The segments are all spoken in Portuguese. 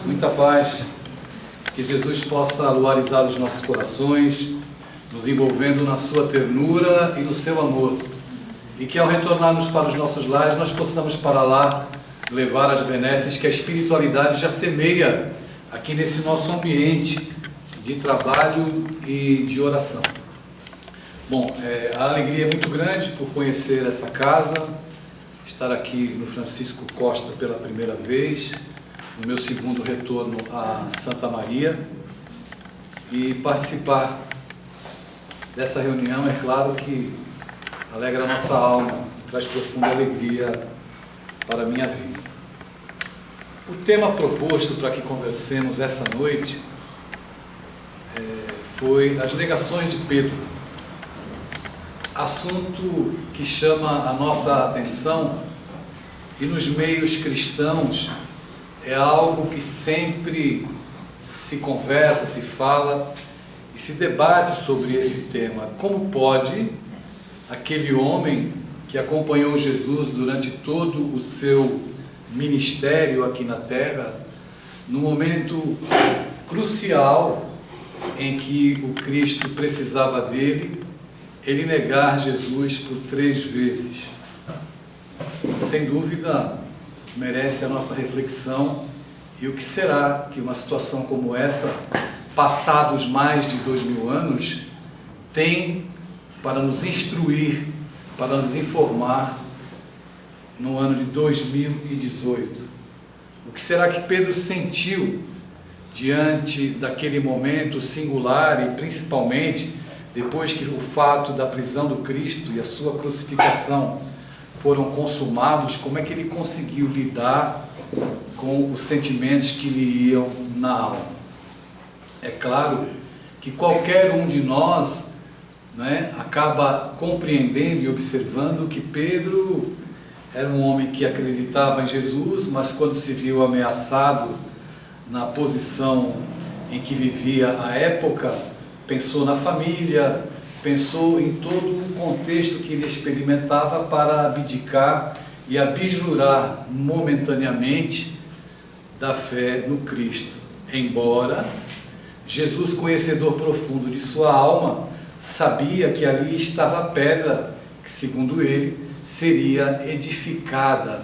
muita paz, que Jesus possa luarizar os nossos corações, nos envolvendo na sua ternura e no seu amor, e que ao retornarmos para os nossos lares, nós possamos para lá levar as benesses que a espiritualidade já semeia aqui nesse nosso ambiente de trabalho e de oração. Bom, a alegria é muito grande por conhecer essa casa, estar aqui no Francisco Costa pela primeira vez, no meu segundo retorno a Santa Maria, e participar dessa reunião, é claro que alegra a nossa alma e traz profunda alegria para a minha vida. O tema proposto para que conversemos essa noite foi as negações de Pedro, assunto que chama a nossa atenção e nos meios cristãos é algo que sempre se conversa, se fala e se debate sobre esse tema. Como pode aquele homem que acompanhou Jesus durante todo o seu ministério aqui na terra, no momento crucial em que o Cristo precisava dele, ele negar Jesus por 3 vezes? Sem dúvida, merece a nossa reflexão. E o que será que uma situação como essa, passados mais de 2000 anos, tem para nos instruir, para nos informar no ano de 2018? O que será que Pedro sentiu diante daquele momento singular e principalmente depois que o fato da prisão do Cristo e a sua crucificação foram consumados? Como é que ele conseguiu lidar com os sentimentos que lhe iam na alma? É claro que qualquer um de nós, acaba compreendendo e observando que Pedro era um homem que acreditava em Jesus, mas quando se viu ameaçado na posição em que vivia à época, pensou na família, pensou em todo o contexto que ele experimentava para abdicar e abjurar momentaneamente da fé no Cristo. Embora Jesus, conhecedor profundo de sua alma, sabia que ali estava a pedra que, segundo ele, seria edificada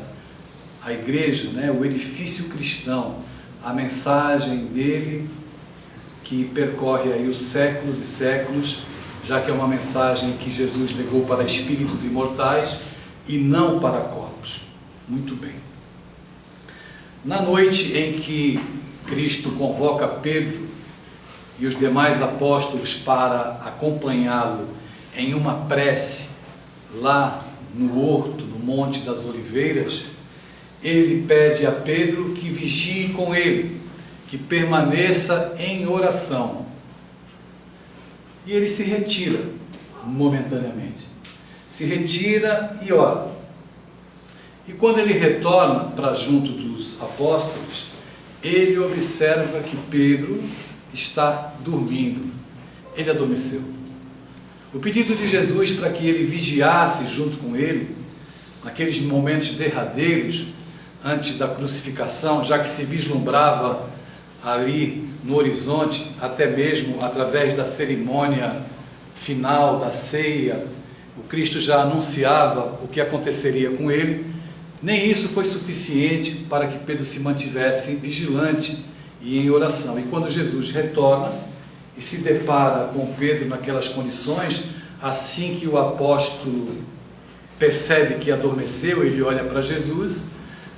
a igreja, o edifício cristão, a mensagem dele que percorre aí os séculos e séculos, já que é uma mensagem que Jesus legou para espíritos imortais e não para corpos. Muito bem. Na noite em que Cristo convoca Pedro e os demais apóstolos para acompanhá-lo em uma prece lá no horto, no Monte das Oliveiras, ele pede a Pedro que vigie com ele, que permaneça em oração. E ele se retira momentaneamente. Se retira e ora. E quando ele retorna para junto dos apóstolos, ele observa que Pedro está dormindo. Ele adormeceu. O pedido de Jesus para que ele vigiasse junto com ele, naqueles momentos derradeiros, antes da crucificação, já que se vislumbrava ali no horizonte, até mesmo através da cerimônia final da ceia, o Cristo já anunciava o que aconteceria com ele. Nem isso foi suficiente para que Pedro se mantivesse vigilante e em oração. E quando Jesus retorna e se depara com Pedro naquelas condições, assim que o apóstolo percebe que adormeceu, ele olha para Jesus.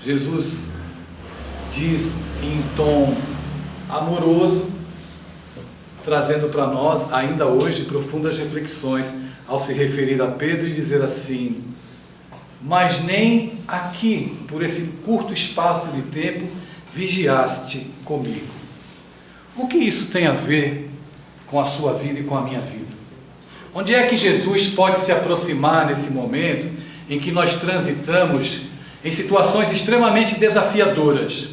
Jesus diz em tom amoroso, trazendo para nós, ainda hoje, profundas reflexões ao se referir a Pedro e dizer assim: mas nem aqui, por esse curto espaço de tempo, vigiaste comigo. O que isso tem a ver com a sua vida e com a minha vida? Onde é que Jesus pode se aproximar nesse momento em que nós transitamos em situações extremamente desafiadoras,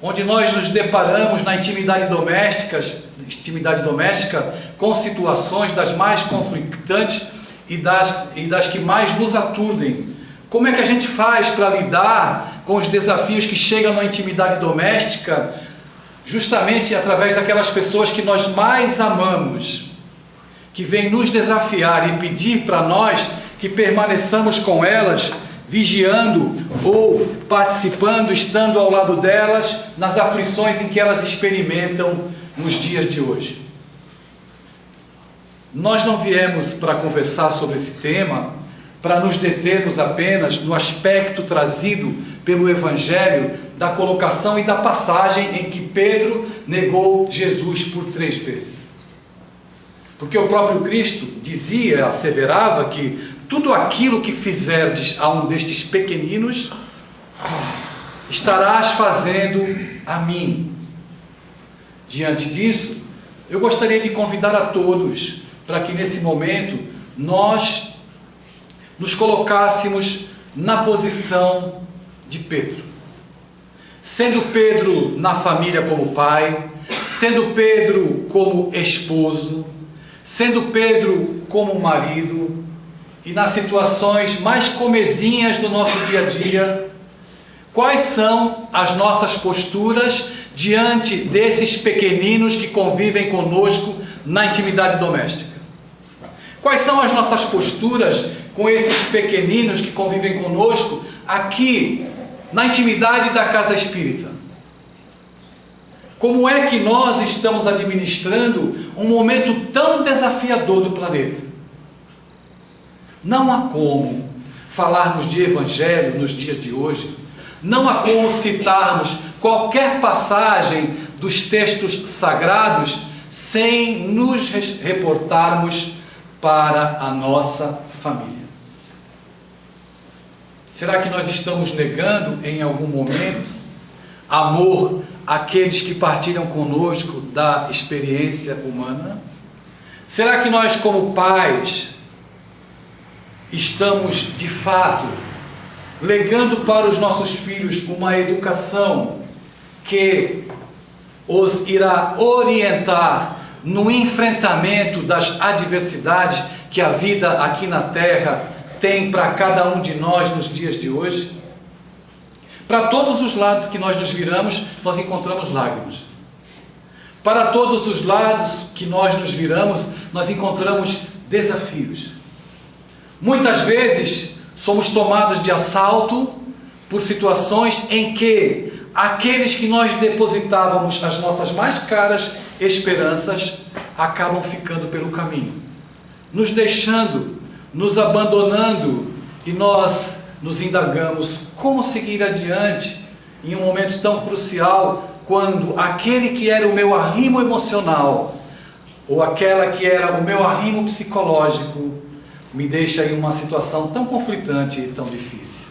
onde nós nos deparamos na intimidade doméstica com situações das mais conflitantes e das que mais nos aturdem? Como é que a gente faz para lidar com os desafios que chegam na intimidade doméstica, justamente através daquelas pessoas que nós mais amamos, que vêm nos desafiar e pedir para nós que permaneçamos com elas, vigiando ou participando, estando ao lado delas, nas aflições em que elas experimentam nos dias de hoje. Nós não viemos para conversar sobre esse tema, para nos determos apenas no aspecto trazido pelo Evangelho da colocação e da passagem em que Pedro negou Jesus por 3 vezes. Porque o próprio Cristo dizia, asseverava que tudo aquilo que fizerdes a um destes pequeninos, estarás fazendo a mim. Diante disso, eu gostaria de convidar a todos para que nesse momento nós nos colocássemos na posição de Pedro. Sendo Pedro na família como pai, sendo Pedro como esposo, sendo Pedro como marido, e nas situações mais comezinhas do nosso dia a dia, quais são as nossas posturas diante desses pequeninos que convivem conosco na intimidade doméstica? Quais são as nossas posturas com esses pequeninos que convivem conosco aqui na intimidade da casa espírita? Como é que nós estamos administrando um momento tão desafiador do planeta? Não há como falarmos de Evangelho nos dias de hoje, não há como citarmos qualquer passagem dos textos sagrados sem nos reportarmos para a nossa família. Será que nós estamos negando em algum momento amor àqueles que partilham conosco da experiência humana? Será que nós, como pais, estamos de fato legando para os nossos filhos uma educação que os irá orientar no enfrentamento das adversidades que a vida aqui na Terra tem para cada um de nós nos dias de hoje? Para todos os lados que nós nos viramos, nós encontramos lágrimas. Para todos os lados que nós nos viramos, nós encontramos desafios. Muitas vezes somos tomados de assalto por situações em que aqueles que nós depositávamos as nossas mais caras esperanças acabam ficando pelo caminho, nos deixando, nos abandonando, e nós nos indagamos como seguir adiante em um momento tão crucial, quando aquele que era o meu arrimo emocional ou aquela que era o meu arrimo psicológico me deixa em uma situação tão conflitante e tão difícil.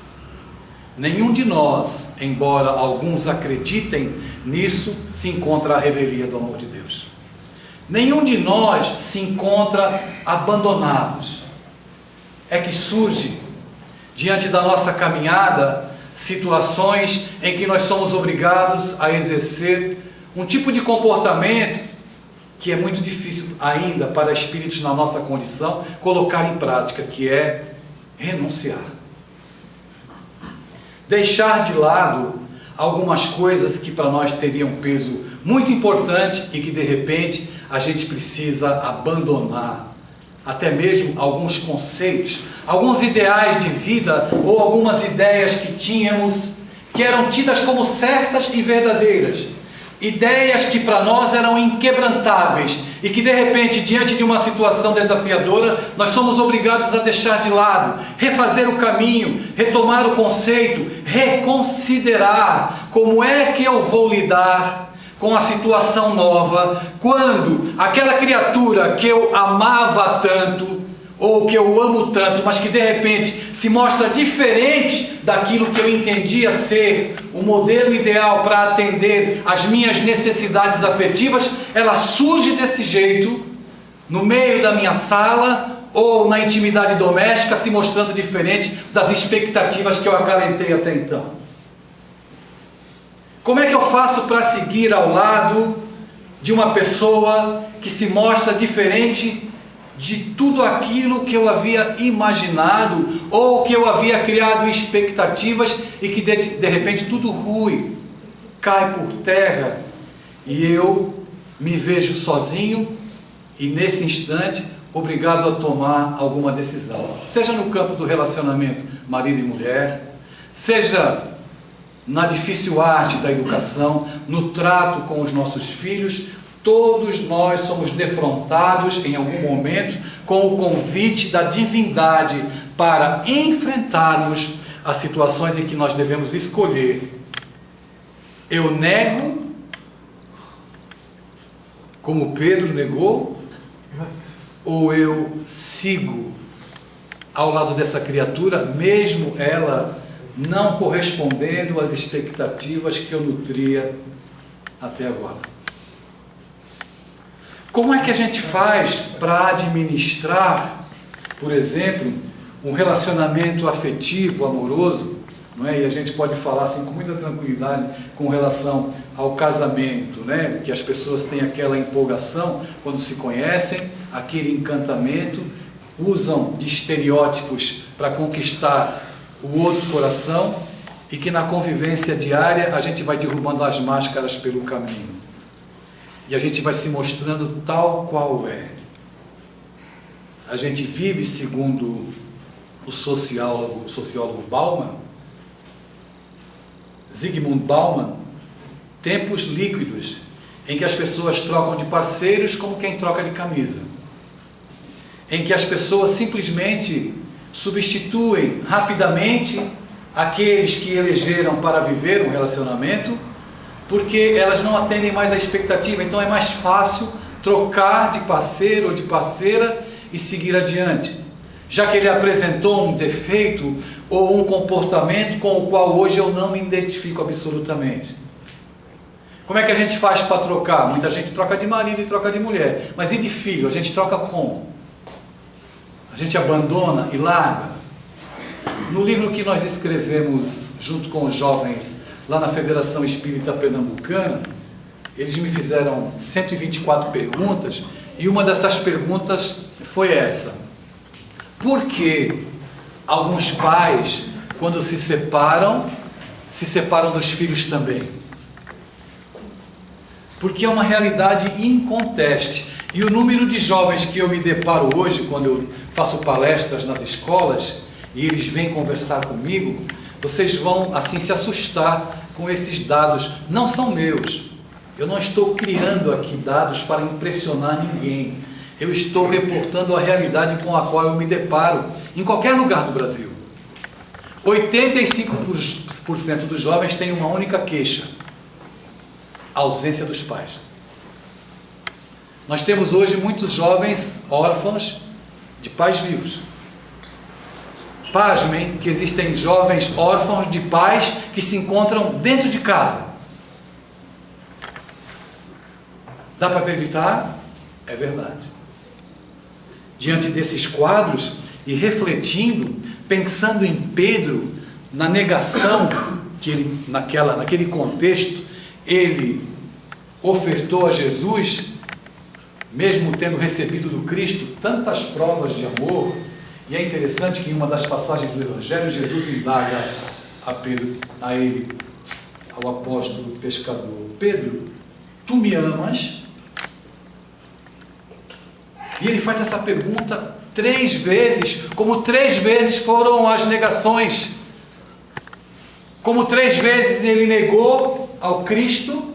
Nenhum de nós, embora alguns acreditem nisso, se encontra à revelia do amor de Deus. Nenhum de nós se encontra abandonados. É que surge, diante da nossa caminhada, situações em que nós somos obrigados a exercer um tipo de comportamento que é muito difícil ainda para espíritos na nossa condição colocar em prática, que é renunciar. Deixar de lado algumas coisas que para nós teriam um peso muito importante e que de repente a gente precisa abandonar. Até mesmo alguns conceitos, alguns ideais de vida ou algumas ideias que tínhamos, que eram tidas como certas e verdadeiras. Ideias que para nós eram inquebrantáveis e que de repente, diante de uma situação desafiadora, nós somos obrigados a deixar de lado, refazer o caminho, retomar o conceito, reconsiderar como é que eu vou lidar com a situação nova, quando aquela criatura que eu amava tanto, ou que eu amo tanto, mas que de repente se mostra diferente daquilo que eu entendia ser o modelo ideal para atender às minhas necessidades afetivas, ela surge desse jeito, no meio da minha sala, ou na intimidade doméstica, se mostrando diferente das expectativas que eu acalentei até então. Como é que eu faço para seguir ao lado de uma pessoa que se mostra diferente de tudo aquilo que eu havia imaginado ou que eu havia criado expectativas e que de repente tudo rui, cai por terra e eu me vejo sozinho e nesse instante obrigado a tomar alguma decisão, seja no campo do relacionamento marido e mulher, seja na difícil arte da educação, no trato com os nossos filhos. Todos nós somos defrontados em algum momento com o convite da divindade para enfrentarmos as situações em que nós devemos escolher: eu nego, como Pedro negou, ou eu sigo ao lado dessa criatura, mesmo ela não correspondendo às expectativas que eu nutria até agora. Como é que a gente faz para administrar, por exemplo, um relacionamento afetivo, amoroso, não é? E a gente pode falar assim com muita tranquilidade com relação ao casamento, né? Que as pessoas têm aquela empolgação quando se conhecem, aquele encantamento, usam de estereótipos para conquistar o outro coração, e que na convivência diária a gente vai derrubando as máscaras pelo caminho. E a gente vai se mostrando tal qual é. A gente vive, segundo o sociólogo Bauman, Zygmunt Bauman, tempos líquidos, em que as pessoas trocam de parceiros como quem troca de camisa. Em que as pessoas simplesmente substituem rapidamente aqueles que elegeram para viver um relacionamento, porque elas não atendem mais à expectativa. Então é mais fácil trocar de parceiro ou de parceira e seguir adiante, já que ele apresentou um defeito ou um comportamento com o qual hoje eu não me identifico absolutamente. Como é que a gente faz para trocar? Muita gente troca de marido e troca de mulher, mas e de filho? A gente troca como? A gente abandona e larga? No livro que nós escrevemos junto com os jovens lá na Federação Espírita Pernambucana, eles me fizeram 124 perguntas, e uma dessas perguntas foi essa: por que alguns pais, quando se separam dos filhos também? Porque é uma realidade inconteste, e o número de jovens que eu me deparo hoje, quando eu faço palestras nas escolas, e eles vêm conversar comigo, vocês vão assim se assustar com esses dados. Não são meus, eu não estou criando aqui dados para impressionar ninguém, eu estou reportando a realidade com a qual eu me deparo em qualquer lugar do Brasil. 85% dos jovens têm uma única queixa: a ausência dos pais. Nós temos hoje muitos jovens órfãos de pais vivos. Pasmem que existem jovens órfãos de pais que se encontram dentro de casa. Dá para acreditar? É verdade. Diante desses quadros, e refletindo, pensando em Pedro, na negação que ele, naquele contexto, ele ofertou a Jesus, mesmo tendo recebido do Cristo tantas provas de amor. E é interessante que em uma das passagens do Evangelho, Jesus indaga a ele, ao apóstolo pescador: Pedro, tu me amas? E ele faz essa pergunta 3 vezes, como 3 vezes foram as negações, como 3 vezes ele negou ao Cristo.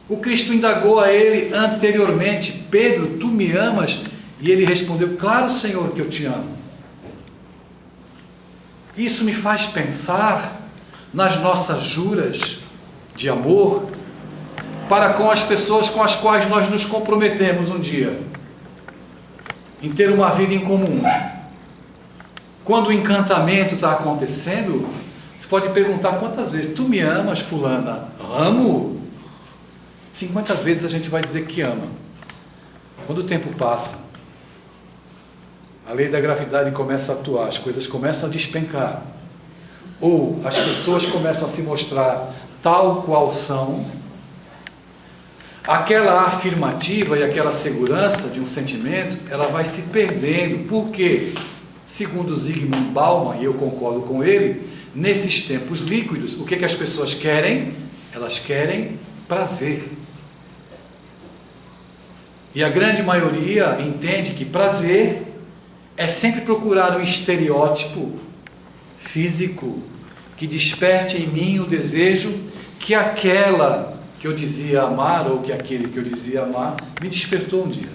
O Cristo indagou a ele anteriormente: Pedro, tu me amas? E ele respondeu: claro, Senhor, que eu te amo. Isso me faz pensar nas nossas juras de amor para com as pessoas com as quais nós nos comprometemos um dia em ter uma vida em comum. Quando o encantamento está acontecendo, você pode perguntar quantas vezes: tu me amas, fulana? Amo. 50 vezes a gente vai dizer que ama. Quando o tempo passa, a lei da gravidade começa a atuar, as coisas começam a despencar, ou as pessoas começam a se mostrar tal qual são, aquela afirmativa e aquela segurança de um sentimento, ela vai se perdendo. Porque, segundo Zygmunt Bauman, e eu concordo com ele, nesses tempos líquidos, o que as pessoas querem? Elas querem prazer. E a grande maioria entende que prazer é sempre procurar um estereótipo físico que desperte em mim o desejo que aquela que eu dizia amar, ou que aquele que eu dizia amar, me despertou um dia.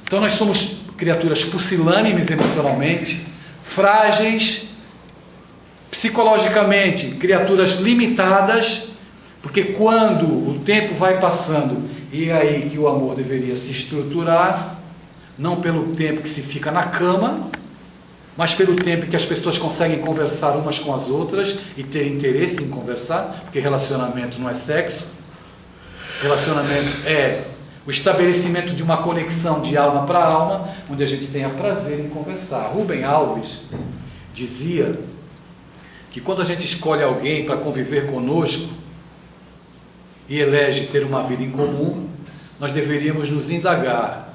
Então nós somos criaturas pusilânimes emocionalmente, frágeis, psicologicamente, criaturas limitadas, porque quando o tempo vai passando, e é aí que o amor deveria se estruturar, não pelo tempo que se fica na cama, mas pelo tempo que as pessoas conseguem conversar umas com as outras e ter interesse em conversar, porque relacionamento não é sexo, relacionamento é o estabelecimento de uma conexão de alma para alma, onde a gente tenha prazer em conversar. Rubem Alves dizia que quando a gente escolhe alguém para conviver conosco e elege ter uma vida em comum, nós deveríamos nos indagar,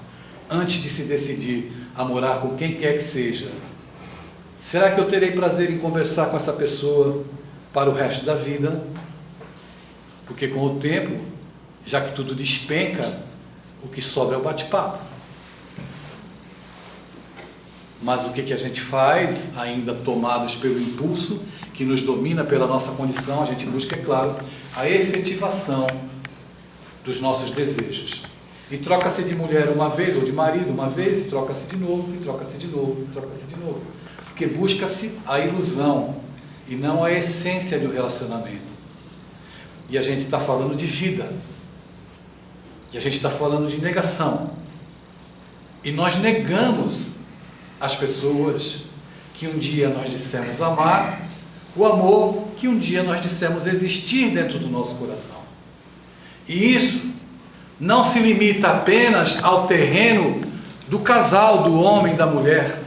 antes de se decidir a morar com quem quer que seja: será que eu terei prazer em conversar com essa pessoa para o resto da vida? Porque com o tempo, já que tudo despenca, o que sobra é o bate-papo. Mas o que a gente faz, ainda tomados pelo impulso que nos domina pela nossa condição, a gente busca, é claro, a efetivação dos nossos desejos. E troca-se de mulher uma vez, ou de marido uma vez, e troca-se de novo, e troca-se de novo, e troca-se de novo. Porque busca-se a ilusão e não a essência do relacionamento. E a gente está falando de vida. E a gente está falando de negação. E nós negamos as pessoas que um dia nós dissemos amar, o amor que um dia nós dissemos existir dentro do nosso coração. E isso não se limita apenas ao terreno do casal, do homem e da mulher.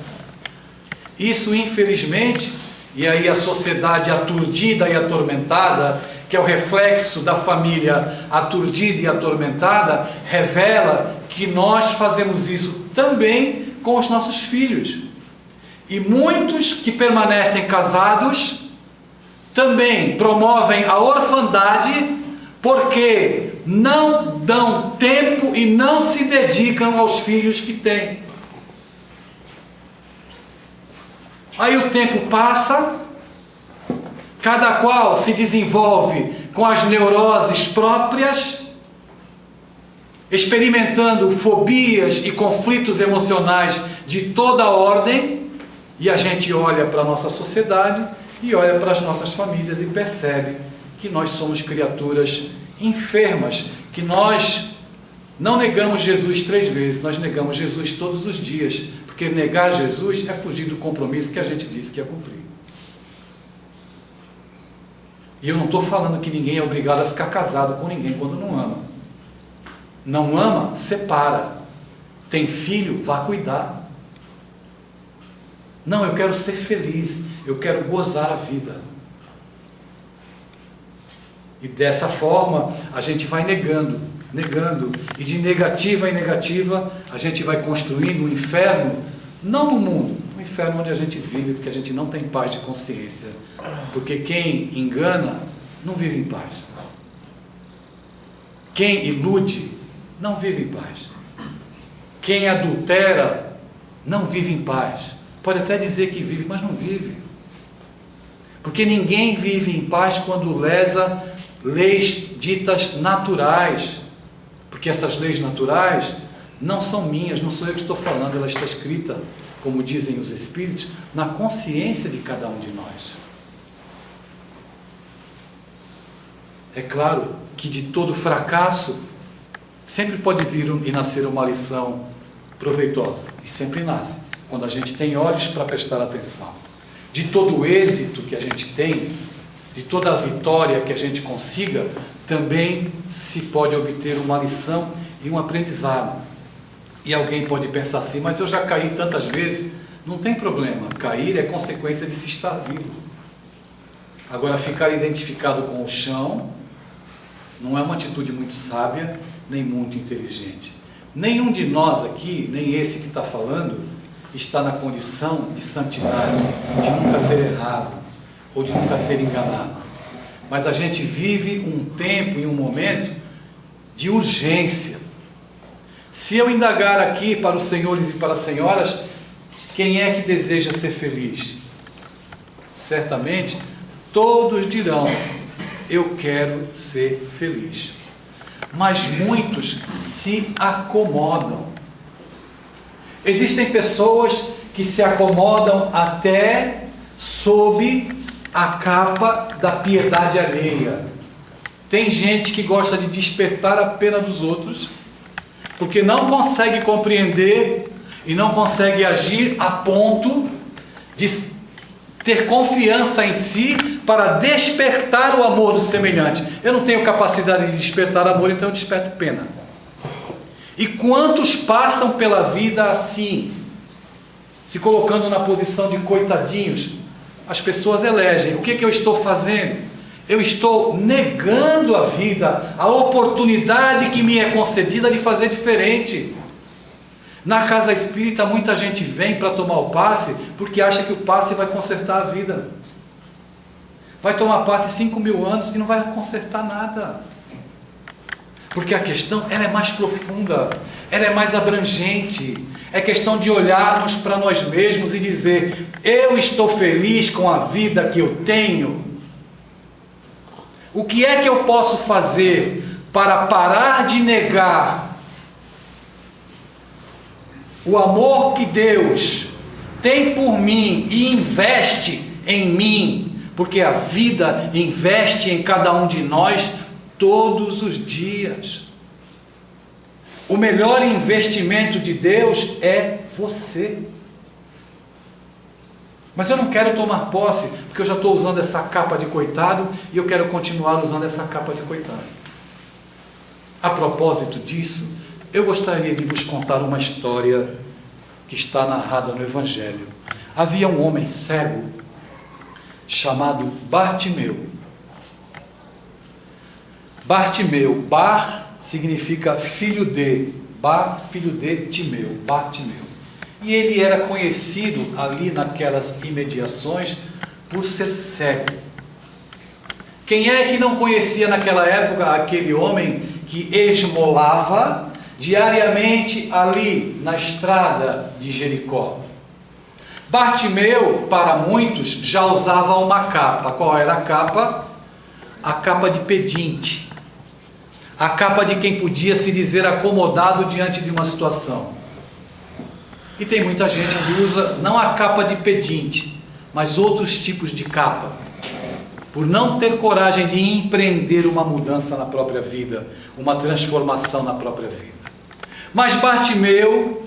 Isso, infelizmente, e aí a sociedade aturdida e atormentada, que é o reflexo da família aturdida e atormentada, revela que nós fazemos isso também com os nossos filhos. E muitos que permanecem casados também promovem a orfandade porque não dão tempo e não se dedicam aos filhos que têm. Aí o tempo passa, cada qual se desenvolve com as neuroses próprias, experimentando fobias e conflitos emocionais de toda a ordem, e a gente olha para a nossa sociedade e olha para as nossas famílias e percebe que nós somos criaturas enfermas, que nós não negamos Jesus 3 vezes, nós negamos Jesus todos os dias, porque negar Jesus é fugir do compromisso que a gente disse que ia cumprir. E eu não estou falando que ninguém é obrigado a ficar casado com ninguém quando não ama. Não ama, separa. Tem filho, vá cuidar. Não, eu quero ser feliz, eu quero gozar a vida. E dessa forma a gente vai negando, e de negativa em negativa a gente vai construindo um inferno, não no mundo, um inferno onde a gente vive, porque a gente não tem paz de consciência, porque quem engana não vive em paz, quem ilude não vive em paz, quem adultera não vive em paz, pode até dizer que vive, mas não vive, porque ninguém vive em paz quando lesa leis ditas naturais, porque essas leis naturais não são minhas, não sou eu que estou falando, ela está escrita, como dizem os Espíritos, na consciência de cada um de nós. É claro que de todo fracasso sempre pode vir e nascer uma lição proveitosa, e sempre nasce, quando a gente tem olhos para prestar atenção. De todo o êxito que a gente tem, de toda a vitória que a gente consiga, também se pode obter uma lição e um aprendizado. E alguém pode pensar assim, mas eu já caí tantas vezes. Não tem problema, cair é consequência de se estar vivo. Agora, ficar identificado com o chão não é uma atitude muito sábia, nem muito inteligente. Nenhum de nós aqui, nem esse que está falando, está na condição de santidade, de nunca ter errado, ou de nunca ter enganado. Mas a gente vive um tempo e um momento de urgência, Se eu indagar aqui para os senhores e para as senhoras, quem é que deseja ser feliz? Certamente, todos dirão, eu quero ser feliz. Mas muitos se acomodam. Existem pessoas que se acomodam até sob a capa da piedade alheia. Tem gente que gosta de despertar a pena dos outros, porque não consegue compreender e não consegue agir a ponto de ter confiança em si para despertar o amor do semelhante. Eu não tenho capacidade de despertar amor, então eu desperto pena. E quantos passam pela vida assim, se colocando na posição de coitadinhos? As pessoas elegem. O que eu estou fazendo? Eu estou negando a vida, a oportunidade que me é concedida de fazer diferente. Na casa espírita, muita gente vem para tomar o passe porque acha que o passe vai consertar a vida. Vai tomar passe 5.000 anos e não vai consertar nada. Porque a questão ela é mais profunda, ela é mais abrangente. É questão de olharmos para nós mesmos e dizer, eu estou feliz com a vida que eu tenho. O que é que eu posso fazer para parar de negar o amor que Deus tem por mim e investe em mim? Porque a vida investe em cada um de nós todos os dias. O melhor investimento de Deus é você. Mas eu não quero tomar posse, porque eu já estou usando essa capa de coitado e eu quero continuar usando essa capa de coitado. A propósito disso, eu gostaria de vos contar uma história que está narrada no Evangelho. Havia um homem cego chamado Bartimeu. Bartimeu, Bar significa filho de, Bar, filho de Timeu, Bartimeu. E ele era conhecido ali naquelas imediações por ser cego. Quem é que não conhecia naquela época aquele homem que esmolava diariamente ali na estrada de Jericó? Bartimeu, para muitos, já usava uma capa. Qual era a capa? A capa de pedinte. A capa de quem podia se dizer acomodado diante de uma situação. E tem muita gente que usa não a capa de pedinte, mas outros tipos de capa, por não ter coragem de empreender uma mudança na própria vida, uma transformação na própria vida. Mas Bartimeu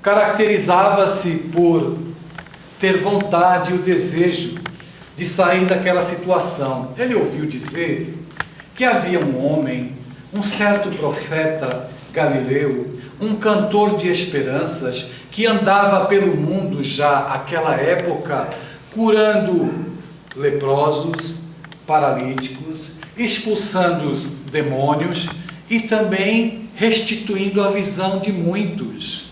caracterizava-se por ter vontade e o desejo de sair daquela situação. Ele ouviu dizer que havia um homem, um certo profeta galileu, um cantor de esperanças, que andava pelo mundo já naquela época, curando leprosos, paralíticos, expulsando os demônios e também restituindo a visão de muitos.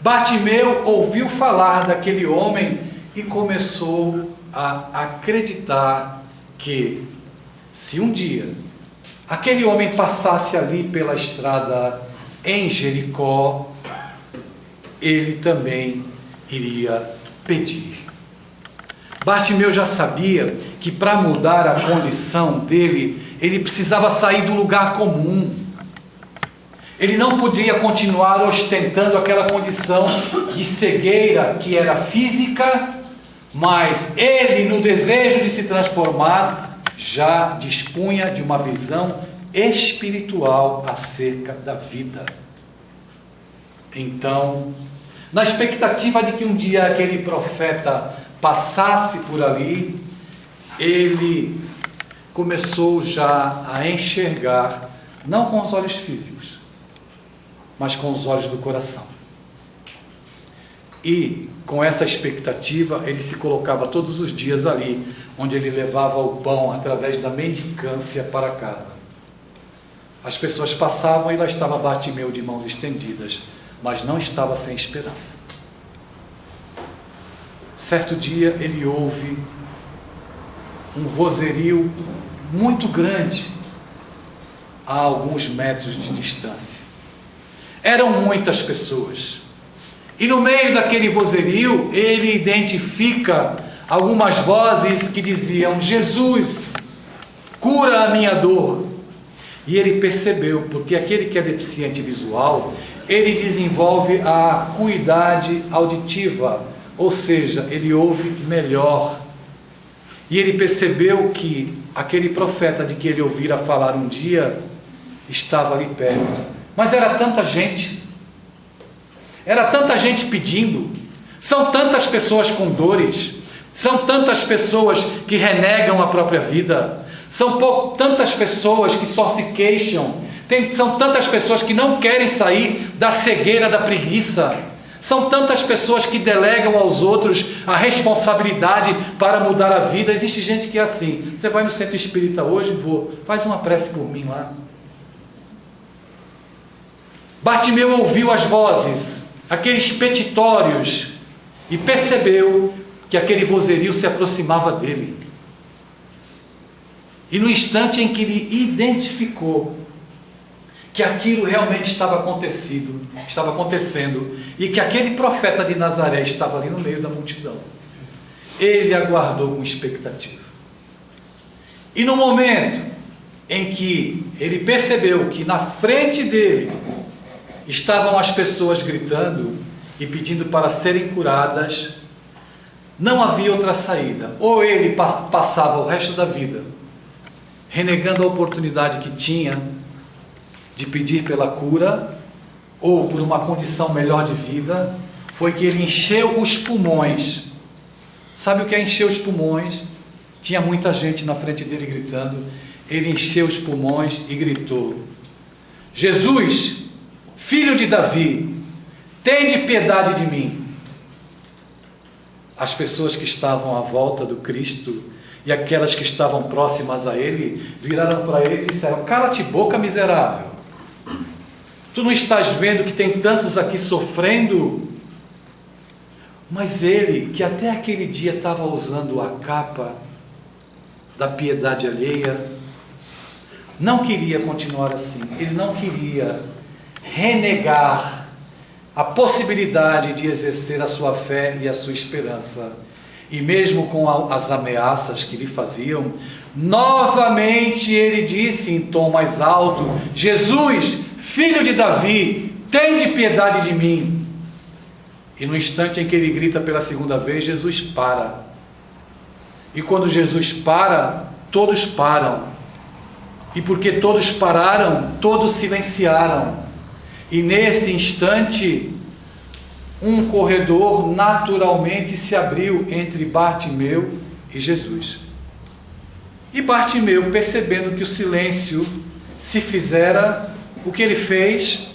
Bartimeu ouviu falar daquele homem e começou a acreditar que, se um dia aquele homem passasse ali pela estrada em Jericó, ele também iria pedir. Bartimeu já sabia que para mudar a condição dele, ele precisava sair do lugar comum. Ele não podia continuar ostentando aquela condição de cegueira que era física, mas ele, no desejo de se transformar, já dispunha de uma visão espiritual acerca da vida. Então, na expectativa de que um dia aquele profeta passasse por ali, ele começou já a enxergar, não com os olhos físicos, mas com os olhos do coração. E com essa expectativa, ele se colocava todos os dias ali, onde ele levava o pão através da mendicância para casa. As pessoas passavam e lá estava Bartimeu de mãos estendidas, mas não estava sem esperança. Certo dia ele ouve um vozerio muito grande a alguns metros de distância. Eram muitas pessoas. E no meio daquele vozerio, ele identifica algumas vozes que diziam: Jesus, cura a minha dor. E ele percebeu, porque aquele que é deficiente visual, ele desenvolve a acuidade auditiva, ou seja, ele ouve melhor. E ele percebeu que aquele profeta de que ele ouvira falar um dia, estava ali perto. Mas era tanta gente pedindo, são tantas pessoas com dores, são tantas pessoas que renegam a própria vida, são tantas pessoas que só se queixam, são tantas pessoas que não querem sair da cegueira da preguiça, são tantas pessoas que delegam aos outros a responsabilidade para mudar a vida. Existe gente que é assim: você vai no centro espírita hoje? Vou, faz uma prece por mim lá. Bartimeu ouviu as vozes, aqueles petitórios, e percebeu que aquele vozerio se aproximava dele. E no instante em que ele identificou que aquilo realmente estava acontecendo, e que aquele profeta de Nazaré estava ali no meio da multidão, ele aguardou com expectativa. E no momento em que ele percebeu que na frente dele estavam as pessoas gritando e pedindo para serem curadas, não havia outra saída. Ou ele passava o resto da vida renegando a oportunidade que tinha de pedir pela cura, ou por uma condição melhor de vida. Foi que ele encheu os pulmões. Sabe o que é encher os pulmões? Tinha muita gente na frente dele gritando. Ele encheu os pulmões e gritou: Jesus, filho de Davi, tende piedade de mim. As pessoas que estavam à volta do Cristo e aquelas que estavam próximas a ele viraram para ele e disseram: cala-te boca, miserável. Tu não estás vendo que tem tantos aqui sofrendo? Mas ele, que até aquele dia estava usando a capa da piedade alheia, não queria continuar assim. Ele não queria renegar a possibilidade de exercer a sua fé e a sua esperança. E mesmo com as ameaças que lhe faziam, novamente ele disse em tom mais alto: Jesus, filho de Davi, tende piedade de mim. E no instante em que ele grita pela segunda vez, Jesus para. E quando Jesus para, todos param. E porque todos pararam, todos silenciaram. E nesse instante, um corredor naturalmente se abriu entre Bartimeu e Jesus. E Bartimeu, percebendo que o silêncio se fizera, o que ele fez?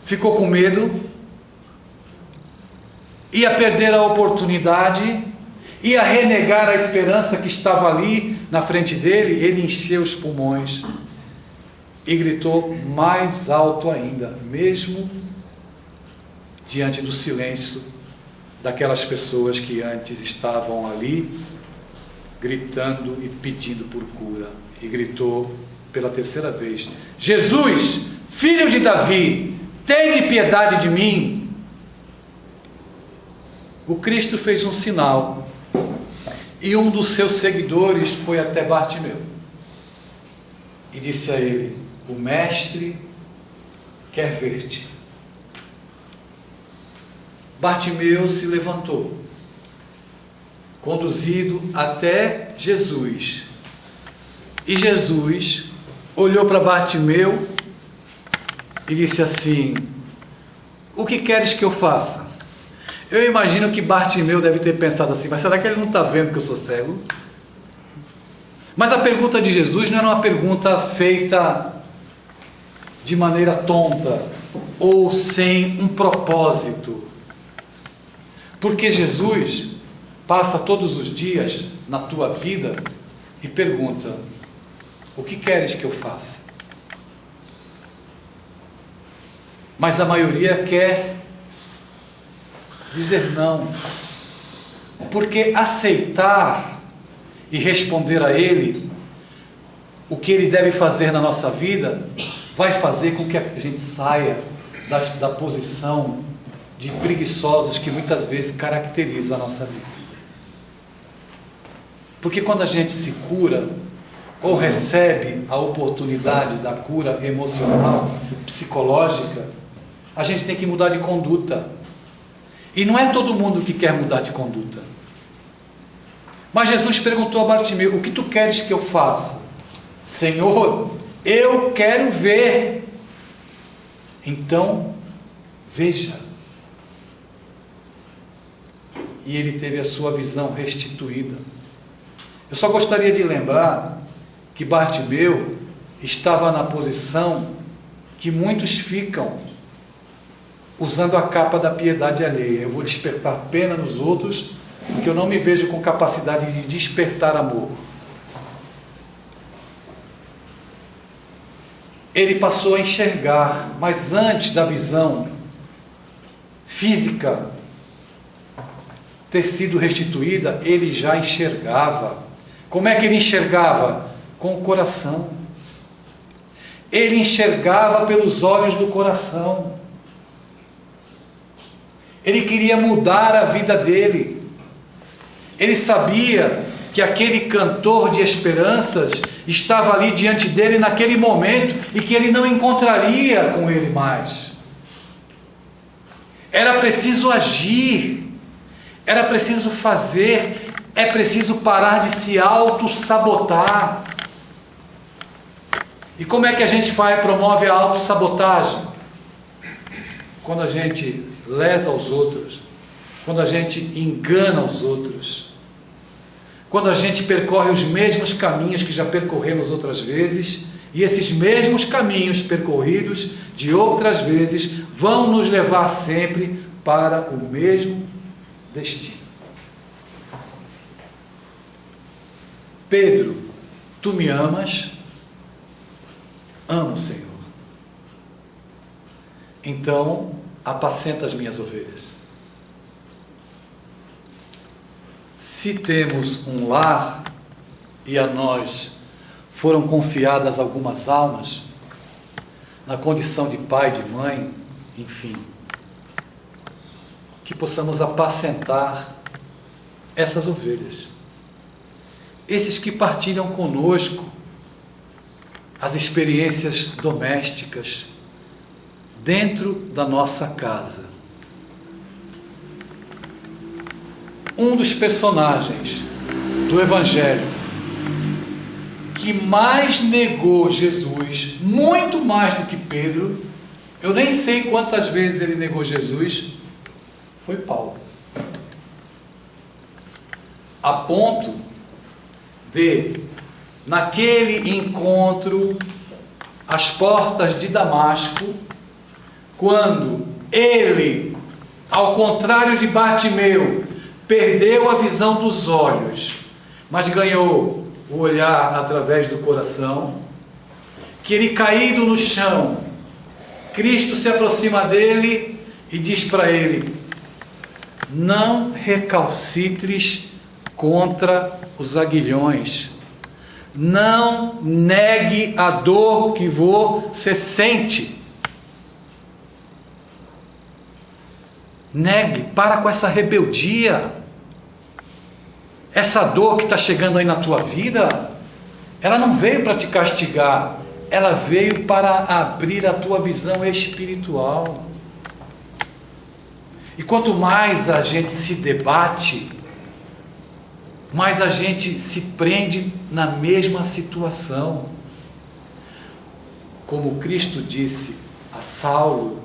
Ficou com medo, ia perder a oportunidade, ia renegar a esperança que estava ali na frente dele. Ele encheu os pulmões e gritou mais alto ainda, mesmo diante do silêncio daquelas pessoas que antes estavam ali gritando e pedindo por cura. E gritou pela terceira vez: Jesus, filho de Davi, tende piedade de mim. O Cristo fez um sinal e um dos seus seguidores foi até Bartimeu e disse a ele: o mestre quer ver-te. Bartimeu se levantou, conduzido até Jesus, e Jesus olhou para Bartimeu e disse assim: o que queres que eu faça? Eu imagino que Bartimeu deve ter pensado assim: mas será que ele não está vendo que eu sou cego? Mas a pergunta de Jesus não era uma pergunta feita de maneira tonta ou sem um propósito, porque Jesus passa todos os dias na tua vida e pergunta: o que queres que eu faça? Mas a maioria quer dizer não, porque aceitar e responder a Ele o que Ele deve fazer na nossa vida vai fazer com que a gente saia da posição de preguiçosos que muitas vezes caracteriza a nossa vida. Porque quando a gente se cura, ou recebe a oportunidade da cura emocional, psicológica, a gente tem que mudar de conduta. E não é todo mundo que quer mudar de conduta. Mas Jesus perguntou a Bartimeu: o que tu queres que eu faça? Senhor, eu quero ver. Então, veja. E ele teve a sua visão restituída. Eu só gostaria de lembrar que Bartimeu estava na posição que muitos ficam, usando a capa da piedade alheia. Eu vou despertar pena nos outros, porque eu não me vejo com capacidade de despertar amor. Ele passou a enxergar, mas antes da visão física ter sido restituída, ele já enxergava. Como é que ele enxergava? Com o coração. Ele enxergava pelos olhos do coração. Ele queria mudar a vida dele. Ele sabia que aquele cantor de esperanças estava ali diante dele naquele momento e que ele não encontraria com ele mais. Era preciso agir, era preciso fazer, é preciso parar de se auto-sabotar. E como é que a gente promove a auto-sabotagem? Quando a gente lesa os outros, quando a gente engana os outros, quando a gente percorre os mesmos caminhos que já percorremos outras vezes, e esses mesmos caminhos percorridos de outras vezes vão nos levar sempre para o mesmo destino. Pedro, tu me amas? Amo, Senhor. Então, apacenta as minhas ovelhas. Se temos um lar e a nós foram confiadas algumas almas, na condição de pai, de mãe, enfim, que possamos apacentar essas ovelhas, esses que partilham conosco as experiências domésticas dentro da nossa casa. Um dos personagens do Evangelho que mais negou Jesus, muito mais do que Pedro, eu nem sei quantas vezes ele negou Jesus, foi Paulo. A ponto de, naquele encontro às portas de Damasco, quando ele, ao contrário de Bartimeu, perdeu a visão dos olhos, mas ganhou o olhar através do coração, que ele caído no chão, Cristo se aproxima dele e diz para ele: não recalcitres contra os aguilhões, não negue a dor que você sente. Negue, para com essa rebeldia. Essa dor que está chegando aí na tua vida, ela não veio para te castigar, ela veio para abrir a tua visão espiritual. E quanto mais a gente se debate, mais a gente se prende na mesma situação. Como Cristo disse a Saulo,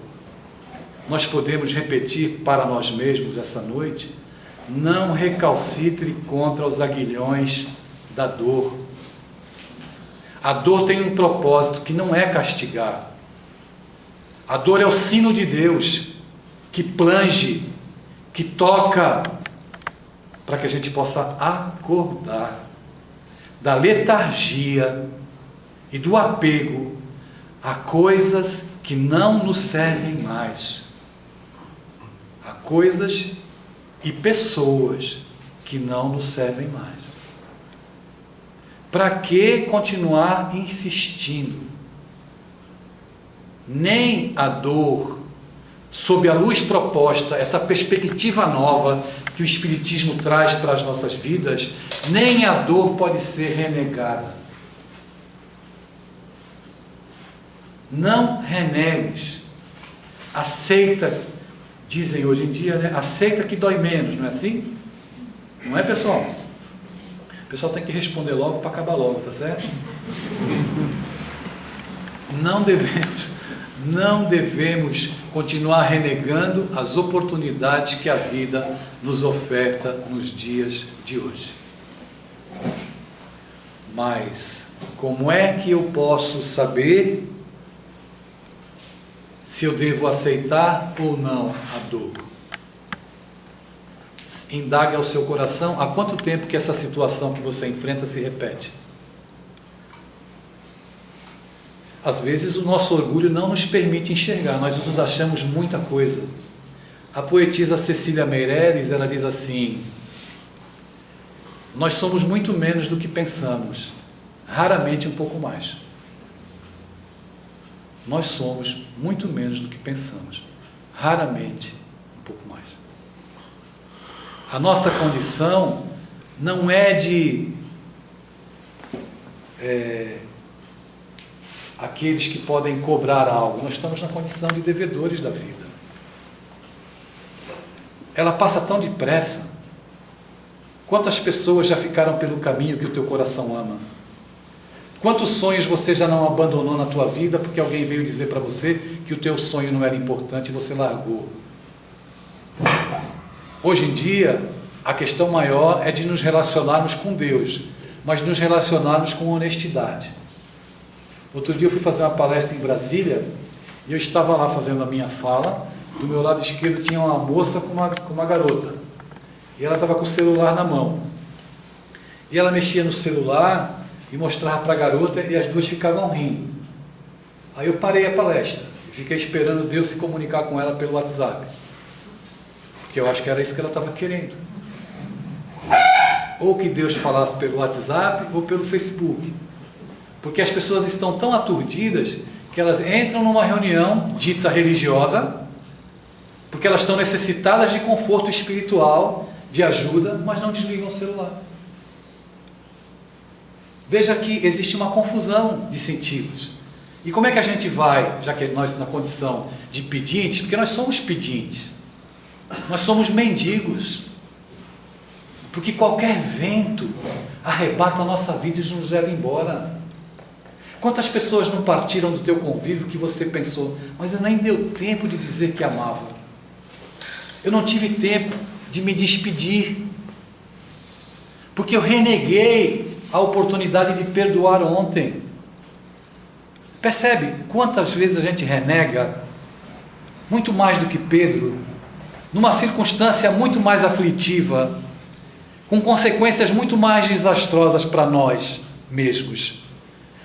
nós podemos repetir para nós mesmos essa noite: não recalcitre contra os aguilhões da dor. A dor tem um propósito que não é castigar. A dor é o sino de Deus, que plange, que toca, para que a gente possa acordar da letargia e do apego a coisas que não nos servem mais, a coisas e pessoas que não nos servem mais. Para que continuar insistindo? Nem a dor sob a luz proposta, essa perspectiva nova que o Espiritismo traz para as nossas vidas, nem a dor pode ser renegada. Não renegues. Aceita, dizem hoje em dia, né? Aceita que dói menos, não é assim? Não é, pessoal? O pessoal tem que responder logo para acabar logo, tá certo? Não devemos continuar renegando as oportunidades que a vida nos oferta nos dias de hoje. Mas como é que eu posso saber se eu devo aceitar ou não a dor? Indague ao seu coração há quanto tempo que essa situação que você enfrenta se repete. Às vezes o nosso orgulho não nos permite enxergar, nós nos achamos muita coisa. A poetisa Cecília Meirelles, ela diz assim: nós somos muito menos do que pensamos, raramente um pouco mais. Nós somos muito menos do que pensamos, raramente um pouco mais. A nossa condição não é de aqueles que podem cobrar algo. Nós estamos na condição de devedores da vida. Ela passa tão depressa. Quantas pessoas já ficaram pelo caminho que o teu coração ama? Quantos sonhos você já não abandonou na tua vida porque alguém veio dizer para você que o teu sonho não era importante e você largou? Hoje em dia, a questão maior é de nos relacionarmos com Deus, mas nos relacionarmos com honestidade. Outro dia eu fui fazer uma palestra em Brasília e eu estava lá fazendo a minha fala. Do meu lado esquerdo tinha uma moça com uma garota e ela estava com o celular na mão e ela mexia no celular e mostrava para a garota e as duas ficavam rindo. Aí eu parei a palestra e fiquei esperando Deus se comunicar com ela pelo WhatsApp, porque eu acho que era isso que ela estava querendo, ou que Deus falasse pelo WhatsApp ou pelo Facebook. Porque as pessoas estão tão aturdidas que elas entram numa reunião dita religiosa, porque elas estão necessitadas de conforto espiritual, de ajuda, mas não desligam o celular. Veja que existe uma confusão de sentidos. E como é que a gente vai, já que nós na condição de pedintes, porque nós somos pedintes, nós somos mendigos, porque qualquer vento arrebata a nossa vida e nos leva embora. Quantas pessoas não partiram do teu convívio que você pensou, mas eu nem deu tempo de dizer que amava. Eu não tive tempo de me despedir, porque eu reneguei a oportunidade de perdoar ontem. Percebe quantas vezes a gente renega, muito mais do que Pedro, numa circunstância muito mais aflitiva, com consequências muito mais desastrosas para nós mesmos.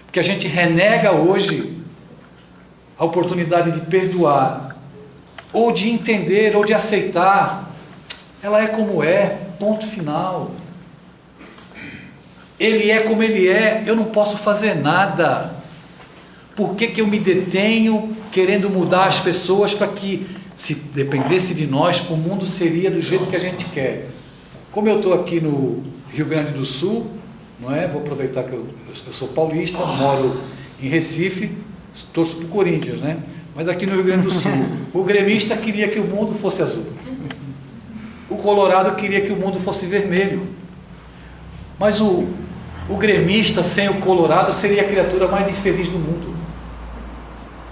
Porque a gente renega hoje a oportunidade de perdoar, ou de entender, ou de aceitar. Ela é como é, ponto final. Ele é como ele é, eu não posso fazer nada. Por que eu me detenho querendo mudar as pessoas para que, se dependesse de nós, o mundo seria do jeito que a gente quer? Como eu estou aqui no Rio Grande do Sul, não é? Vou aproveitar que eu sou paulista, moro em Recife, torço para o Corinthians, né? Mas aqui no Rio Grande do Sul, o gremista queria que o mundo fosse azul. O colorado queria que o mundo fosse vermelho. Mas o gremista sem o colorado seria a criatura mais infeliz do mundo.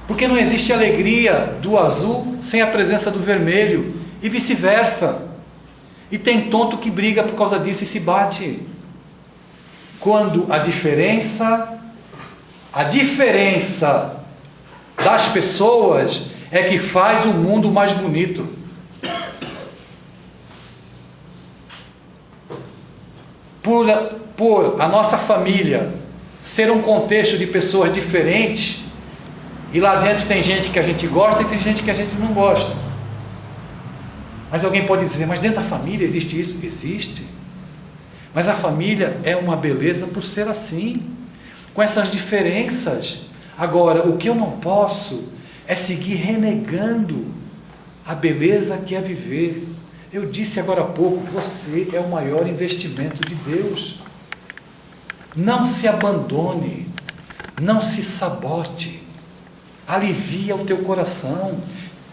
Porque não existe alegria do azul sem a presença do vermelho, e vice-versa. E tem tonto que briga por causa disso e se bate. Quando a diferença das pessoas é que faz o mundo mais bonito. Por a nossa família ser um contexto de pessoas diferentes, e lá dentro tem gente que a gente gosta e tem gente que a gente não gosta. Mas alguém pode dizer, mas dentro da família existe isso? Existe. Mas a família é uma beleza por ser assim, com essas diferenças. Agora, o que eu não posso é seguir renegando a beleza que é viver. Eu disse agora há pouco, você é o maior investimento de Deus. Não se abandone, não se sabote, alivia o teu coração,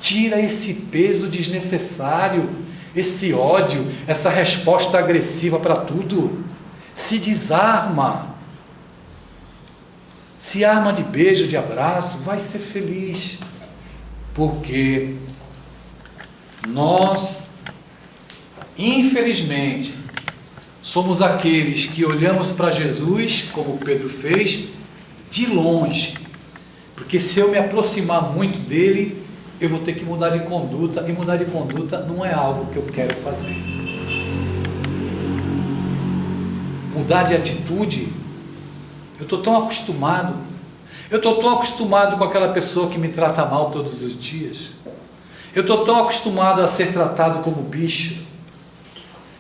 tira esse peso desnecessário, esse ódio, essa resposta agressiva para tudo. Se desarma, se arma de beijo, de abraço, vai ser feliz, porque nós, infelizmente, somos aqueles que olhamos para Jesus, como Pedro fez, de longe, porque se eu me aproximar muito dele, eu vou ter que mudar de conduta, e mudar de conduta não é algo que eu quero fazer. Mudar de atitude, eu estou tão acostumado com aquela pessoa que me trata mal todos os dias, eu estou tão acostumado a ser tratado como bicho,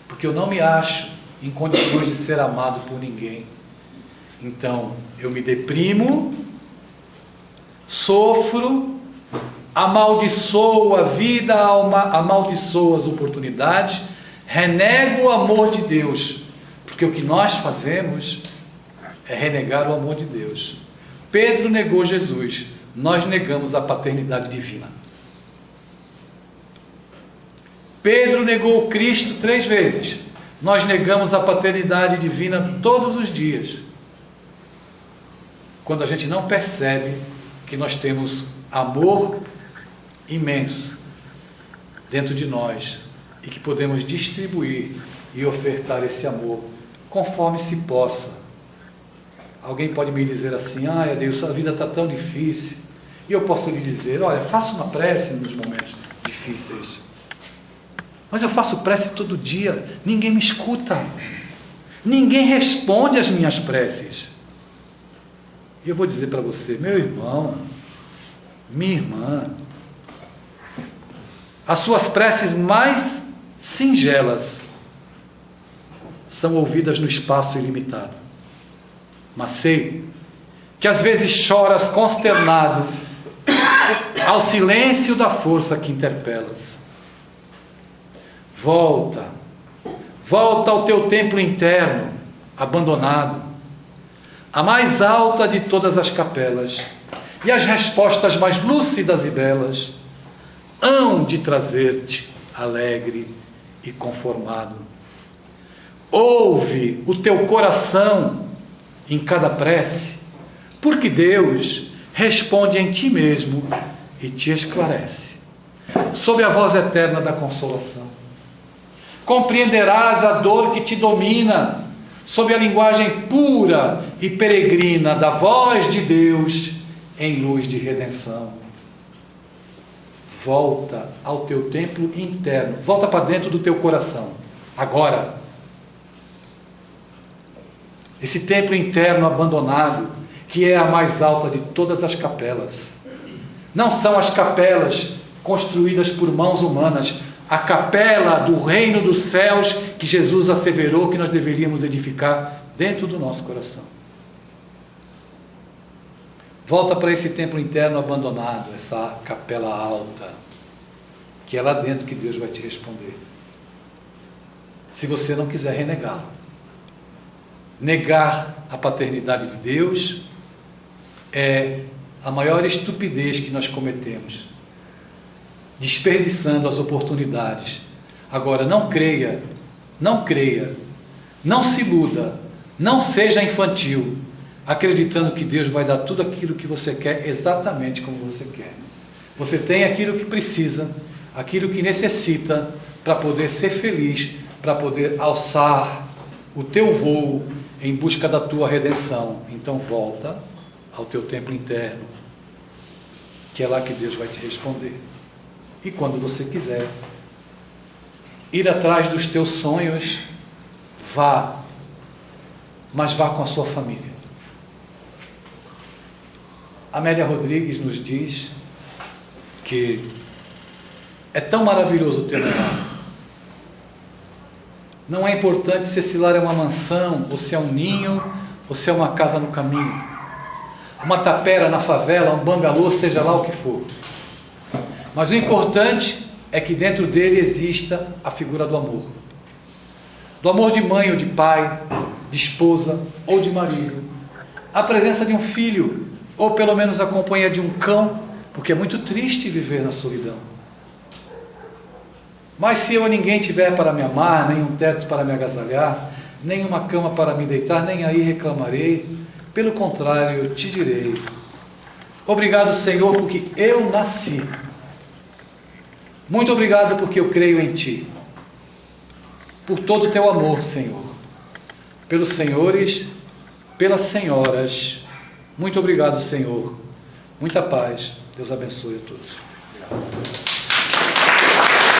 porque eu não me acho em condições de ser amado por ninguém. Então, eu me deprimo, sofro, amaldiçoo a vida, amaldiçoo as oportunidades, renego o amor de Deus, porque o que nós fazemos é renegar o amor de Deus. Pedro negou Jesus, nós negamos a paternidade divina. Pedro negou Cristo 3 vezes, nós negamos a paternidade divina todos os dias. Quando a gente não percebe que nós temos amor imenso dentro de nós e que podemos distribuir e ofertar esse amor conforme se possa. Alguém pode me dizer assim: ah, Deus, a vida está tão difícil. E eu posso lhe dizer: olha, faça uma prece nos momentos difíceis. Mas eu faço prece todo dia, ninguém me escuta, ninguém responde às minhas preces. E eu vou dizer para você, meu irmão, minha irmã, as suas preces mais singelas são ouvidas no espaço ilimitado. Mas sei que às vezes choras consternado ao silêncio da força que interpelas. Volta ao teu templo interno, abandonado, a mais alta de todas as capelas, e as respostas mais lúcidas e belas hão de trazer-te alegre e conformado. Ouve o teu coração em cada prece, porque Deus responde em ti mesmo e te esclarece. Sob a voz eterna da consolação, compreenderás a dor que te domina, sob a linguagem pura e peregrina da voz de Deus em luz de redenção. Volta ao teu templo interno, volta para dentro do teu coração, agora. Esse templo interno abandonado, que é a mais alta de todas as capelas. Não são as capelas construídas por mãos humanas, a capela do reino dos céus que Jesus asseverou que nós deveríamos edificar dentro do nosso coração. Volta para esse templo interno abandonado, essa capela alta, que é lá dentro que Deus vai te responder. Se você não quiser renegá-lo. Negar a paternidade de Deus é a maior estupidez que nós cometemos, desperdiçando as oportunidades. Agora, não creia, não se iluda, não seja infantil, acreditando que Deus vai dar tudo aquilo que você quer exatamente como você quer. Você tem aquilo que precisa, aquilo que necessita para poder ser feliz, para poder alçar o teu voo em busca da tua redenção. Então volta ao teu templo interno, que é lá que Deus vai te responder. E quando você quiser ir atrás dos teus sonhos, vá, mas vá com a sua família. Amélia Rodrigues nos diz que é tão maravilhoso ter um lar. Não é importante se esse lar é uma mansão, ou se é um ninho, ou se é uma casa no caminho, uma tapera na favela, um bangalô, seja lá o que for. Mas o importante é que dentro dele exista a figura do amor. Do amor de mãe ou de pai, de esposa ou de marido. A presença de um filho, ou pelo menos a companhia de um cão, porque é muito triste viver na solidão. Mas se eu a ninguém tiver para me amar, nem um teto para me agasalhar, nem uma cama para me deitar, nem aí reclamarei. Pelo contrário, eu te direi: obrigado, Senhor, porque eu nasci. Muito obrigado porque eu creio em Ti. Por todo o Teu amor, Senhor. Pelos senhores, pelas senhoras. Muito obrigado, Senhor. Muita paz. Deus abençoe a todos. Obrigado.